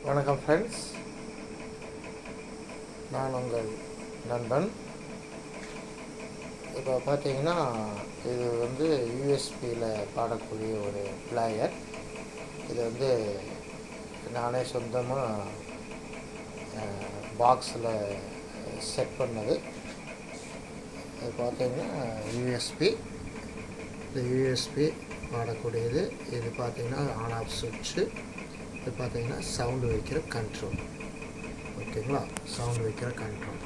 வணக்கம் ஃப்ரெண்ட்ஸ், நான் உங்கள் நண்பன். இப்போ பார்த்தீங்கன்னா இது வந்து யூஎஸ்பியில் பாடக்கூடிய ஒரு பிளேயர். இது வந்து நானே சொந்தமாக பாக்ஸில் செட் பண்ணது. இது பார்த்தீங்கன்னா யூஎஸ்பி, இது யூஎஸ்பி பாடக்கூடியது. இது பார்த்தீங்கன்னா ஆன் ஆஃப் சுவிட்சு. இது பார்த்தீங்கன்னா சவுண்டு வைக்கிற கண்ட்ரோல். ஓகேங்களா, சவுண்டு வைக்கிற கண்ட்ரோல்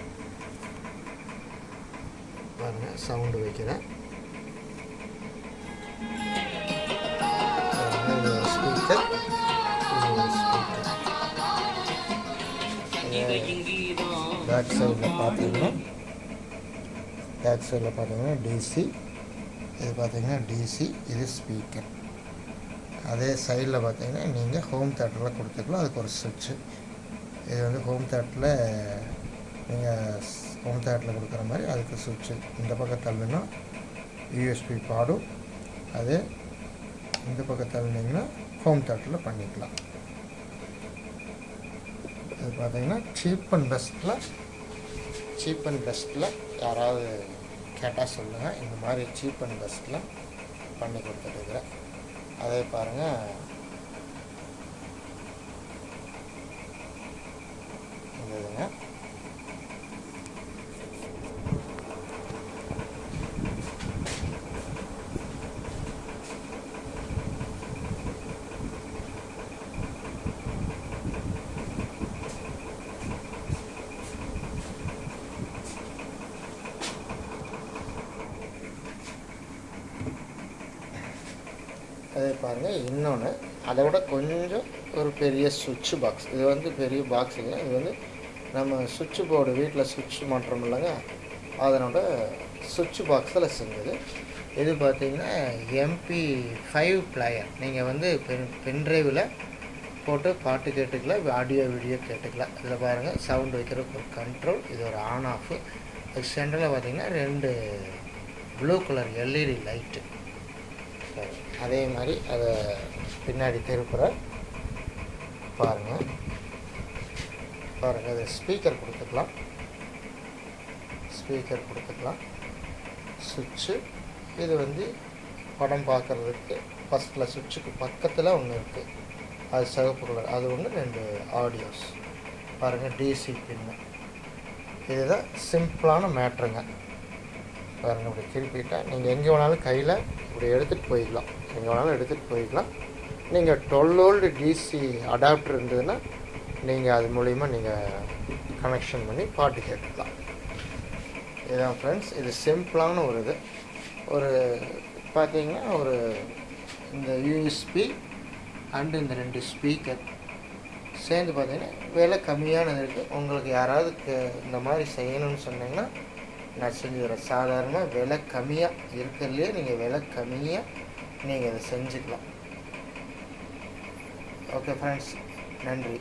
பாருங்கள். சவுண்டு வைக்கிறேன். ஸ்பீக்கர் பேக் சைடில் பார்த்தீங்கன்னா டிசி. இது பார்த்தீங்கன்னா டிசி, இது ஸ்பீக்கர். அதே சைடில் பார்த்தீங்கன்னா நீங்கள் ஹோம் தேட்டரில் கொடுத்துக்கலாம். அதுக்கு ஒரு சுவிட்சு. இது வந்து ஹோம் தேட்டரில் நீங்கள் ஹோம் தேட்டரில் கொடுக்குற மாதிரி அதுக்கு சுவிட்சு. இந்த பக்கம் தள்ளுனா யூஎஸ்பி பாடும், அதே இந்த பக்கம் தள்ளினீங்கன்னா ஹோம் தேட்டரில் பண்ணிக்கலாம். இது பார்த்தீங்கன்னா சீப் அண்ட் பெஸ்ட்டில் யாராவது கேட்டால் சொல்லுங்கள். இந்த மாதிரி சீப் அண்ட் பெஸ்ட்டில் பண்ணி கொடுத்துருக்குறேன். அதே பாருங்கள், இதுங்க அதே பாருங்கள். இன்னொன்று அதை விட கொஞ்சம் ஒரு பெரிய சுவிட்சு பாக்ஸ். இது வந்து பெரிய பாக்ஸ் இல்லை, இது வந்து நம்ம சுவிட்சு போர்டு வீட்டில் சுவிட்ச் மாட்டுறோம் இல்லைங்க, அதனோட சுவிட்ச் பாக்ஸில் செஞ்சது. இது பார்த்திங்கன்னா MP5 பிளேயர். நீங்கள் வந்து பென்ட்ரைவில் போட்டு பாட்டு கேட்டுக்கலாம், ஆடியோ வீடியோ கேட்டுக்கலாம். இதில் பாருங்கள், சவுண்டு வைக்கிறதுக்கு ஒரு கண்ட்ரோல், இது ஒரு ஆன் ஆஃபு. அது சென்டரில் பார்த்திங்கன்னா 2 ப்ளூ கலர் LED லைட்டு. அதே மாதிரி அதை பின்னாடி திருப்புற பாருங்கள். அது ஸ்பீக்கர் கொடுத்துக்கலாம், சுவிட்சு. இது வந்து படம் பார்க்குறதுக்கு ஃபஸ்ட்டில் சுவிட்சுக்கு பக்கத்தில் ஒன்று இருக்குது, அது சிவப்பு கலர், அது ஒன்று 2 ஆடியோஸ் பாருங்கள். டிசி பின்னு. இதுதான் சிம்பிளான மேட்ருங்க. பாருங்கள், இப்படி திருப்பிட்டால் நீங்கள் எங்கே வேணாலும் கையில் இப்படி எடுத்துகிட்டு போய்க்கலாம். நீங்கள் 12 வோல்ட் டிசி அடாப்டர் இருந்ததுன்னா நீங்கள் அது மூலிமா நீங்கள் கனெக்ஷன் பண்ணி பாட்டு கேட்டுக்கலாம். இதுதான் ஃப்ரெண்ட்ஸ், இது சிம்பிளான ஒரு இது. ஒரு பார்த்தீங்கன்னா ஒரு இந்த யூஎஸ்பி அண்டு இந்த 2 ஸ்பீக்கர் சேர்ந்து பார்த்தீங்கன்னா விலை கம்மியானது இருக்குது. உங்களுக்கு யாராவது இந்த மாதிரி செய்யணும்னு சொன்னீங்கன்னா நான் செஞ்சு தரேன். சாதாரணமாக விலை கம்மியாக இருக்கிறதுலே நீங்கள் விலை கம்மியாக நீங்கள் இதை செஞ்சுக்கலாம். ஓகே ஃப்ரெண்ட்ஸ், நன்றி.